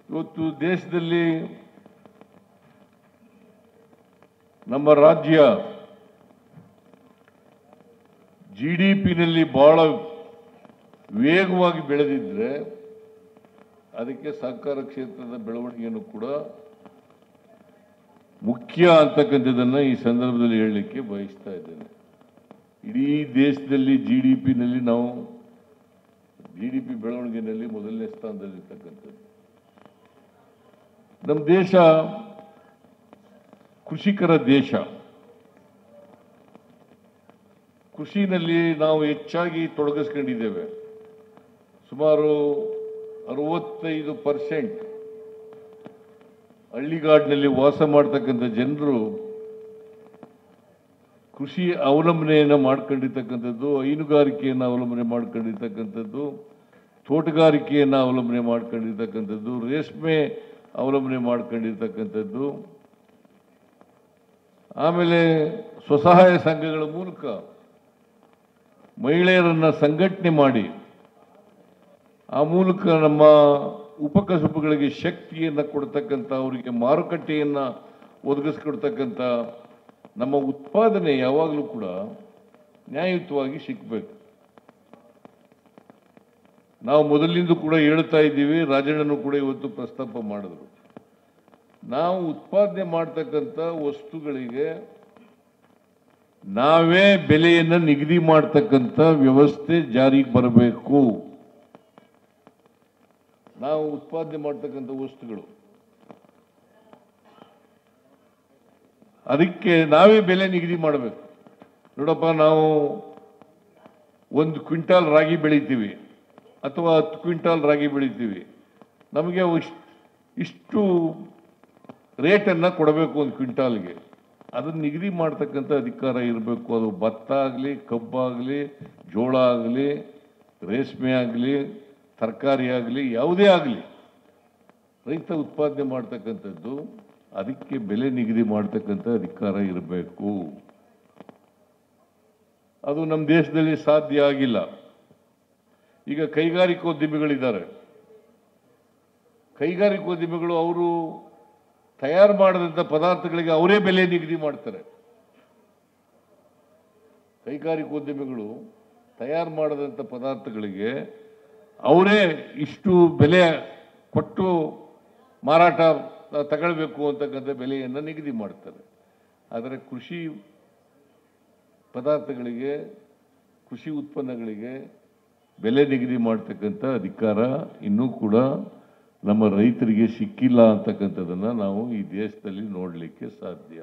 ಇವತ್ತು ದೇಶದಲ್ಲಿ ನಮ್ಮ ರಾಜ್ಯ ಜಿಡಿಪಿನಲ್ಲಿ ಬಹಳ ವೇಗವಾಗಿ ಬೆಳೆದಿದ್ರೆ ಅದಕ್ಕೆ ಸಹಕಾರ ಕ್ಷೇತ್ರದ ಬೆಳವಣಿಗೆಯನ್ನು ಕೂಡ ಮುಖ್ಯ ಅಂತಕ್ಕಂಥದ್ದನ್ನು ಈ ಸಂದರ್ಭದಲ್ಲಿ ಹೇಳಲಿಕ್ಕೆ ಬಯಸ್ತಾ ಇದ್ದೇನೆ. ಇಡೀ ದೇಶದಲ್ಲಿ ಜಿಡಿಪಿನಲ್ಲಿ ನಾವು ಜಿಡಿಪಿ ಬೆಳವಣಿಗೆಯಲ್ಲಿ ಮೊದಲನೇ ಸ್ಥಾನದಲ್ಲಿರ್ತಕ್ಕಂಥದ್ದು. ನಮ್ಮ ದೇಶ ಕೃಷಿಕರ ದೇಶ. ಕೃಷಿನಲ್ಲಿ ನಾವು ಹೆಚ್ಚಾಗಿ ತೊಡಗಿಸ್ಕೊಂಡಿದ್ದೇವೆ. ಸುಮಾರು 65% ಹಳ್ಳಿಗಾಡಿನಲ್ಲಿ ವಾಸ ಮಾಡ್ತಕ್ಕಂಥ ಜನರು ಕೃಷಿ ಅವಲಂಬನೆಯನ್ನು ಮಾಡ್ಕೊಂಡಿರ್ತಕ್ಕಂಥದ್ದು, ಹೈನುಗಾರಿಕೆಯನ್ನು ಅವಲಂಬನೆ ಮಾಡ್ಕೊಂಡಿರ್ತಕ್ಕಂಥದ್ದು, ತೋಟಗಾರಿಕೆಯನ್ನು ಅವಲಂಬನೆ ಮಾಡ್ಕೊಂಡಿರ್ತಕ್ಕಂಥದ್ದು, ರೇಷ್ಮೆ ಅವಲಂಬನೆ ಮಾಡ್ಕೊಂಡಿರ್ತಕ್ಕಂಥದ್ದು, ಆಮೇಲೆ ಸ್ವಸಹಾಯ ಸಂಘಗಳ ಮೂಲಕ ಮಹಿಳೆಯರನ್ನು ಸಂಘಟನೆ ಮಾಡಿ ಆ ಮೂಲಕ ನಮ್ಮ ಉಪಕಸಬುಗಳಿಗೆ ಶಕ್ತಿಯನ್ನು ಕೊಡ್ತಕ್ಕಂಥ, ಅವರಿಗೆ ಮಾರುಕಟ್ಟೆಯನ್ನು ಒದಗಿಸ್ಕೊಡ್ತಕ್ಕಂಥ ನಮ್ಮ ಉತ್ಪಾದನೆ ಯಾವಾಗಲೂ ಕೂಡ ನ್ಯಾಯಯುತವಾಗಿ ಸಿಕ್ಕಬೇಕು. ನಾವು ಮೊದಲಿಂದ ಕೂಡ ಹೇಳ್ತಾ ಇದ್ದೀವಿ, ರಾಜಣ್ಣನು ಕೂಡ ಇವತ್ತು ಪ್ರಸ್ತಾಪ ಮಾಡಿದ್ರು. ನಾವು ಉತ್ಪಾದನೆ ಮಾಡ್ತಕ್ಕಂಥ ವಸ್ತುಗಳಿಗೆ ನಾವೇ ಬೆಲೆಯನ್ನು ನಿಗದಿ ಮಾಡ್ತಕ್ಕಂಥ ವ್ಯವಸ್ಥೆ ಜಾರಿಗೆ ಬರಬೇಕು. ನಾವು ಉತ್ಪಾದನೆ ಮಾಡ್ತಕ್ಕಂಥ ವಸ್ತುಗಳು ಅದಕ್ಕೆ ನಾವೇ ಬೆಲೆ ನಿಗದಿ ಮಾಡಬೇಕು. ನೋಡಪ್ಪ, ನಾವು 1 ಕ್ವಿಂಟಾಲ್ ರಾಗಿ ಬೆಳಿತೀವಿ ಅಥವಾ 10 ಕ್ವಿಂಟಾಲ್ ರಾಗಿ ಬೆಳಿತೀವಿ, ನಮಗೆ ಇಷ್ಟು ರೇಟನ್ನು ಕೊಡಬೇಕು 1 ಕ್ವಿಂಟಾಲ್ಗೆ. ಅದನ್ನು ನಿಗದಿ ಮಾಡ್ತಕ್ಕಂಥ ಅಧಿಕಾರ ಇರಬೇಕು. ಅದು ಭತ್ತ ಆಗಲಿ, ಕಬ್ಬಾಗಲಿ, ಜೋಳ ಆಗಲಿ, ರೇಷ್ಮೆ ಆಗಲಿ, ತರಕಾರಿ ಆಗಲಿ, ಯಾವುದೇ ಆಗಲಿ, ರೈತ ಉತ್ಪಾದನೆ ಮಾಡ್ತಕ್ಕಂಥದ್ದು ಅದಕ್ಕೆ ಬೆಲೆ ನಿಗದಿ ಮಾಡ್ತಕ್ಕಂಥ ಅಧಿಕಾರ ಇರಬೇಕು. ಅದು ನಮ್ಮ ದೇಶದಲ್ಲಿ ಸಾಧ್ಯ ಆಗಿಲ್ಲ. ಈಗ ಕೈಗಾರಿಕೋದ್ಯಮಿಗಳಿದ್ದಾರೆ. ಕೈಗಾರಿಕೋದ್ಯಮಿಗಳು ಅವರು ತಯಾರು ಮಾಡಿದಂಥ ಪದಾರ್ಥಗಳಿಗೆ ಅವರೇ ಬೆಲೆ ನಿಗದಿ ಮಾಡ್ತಾರೆ. ಕೈಗಾರಿಕೋದ್ಯಮಿಗಳು ತಯಾರು ಮಾಡಿದಂಥ ಪದಾರ್ಥಗಳಿಗೆ ಅವರೇ ಇಷ್ಟು ಬೆಲೆ ಕೊಟ್ಟು ಮಾರಾಟ ತಗೊಳ್ಬೇಕು ಅಂತಕ್ಕಂಥ ಬೆಲೆಯನ್ನು ನಿಗದಿ ಮಾಡ್ತಾರೆ. ಆದರೆ ಕೃಷಿ ಪದಾರ್ಥಗಳಿಗೆ, ಕೃಷಿ ಉತ್ಪನ್ನಗಳಿಗೆ ಬೆಲೆ ನಿಗದಿ ಮಾಡ್ತಕ್ಕಂಥ ಅಧಿಕಾರ ಇನ್ನೂ ಕೂಡ ನಮ್ಮ ರೈತರಿಗೆ ಸಿಕ್ಕಿಲ್ಲ ಅಂತಕ್ಕಂಥದ್ದನ್ನು ನಾವು ಈ ದೇಶದಲ್ಲಿ ನೋಡಲಿಕ್ಕೆ ಸಾಧ್ಯ.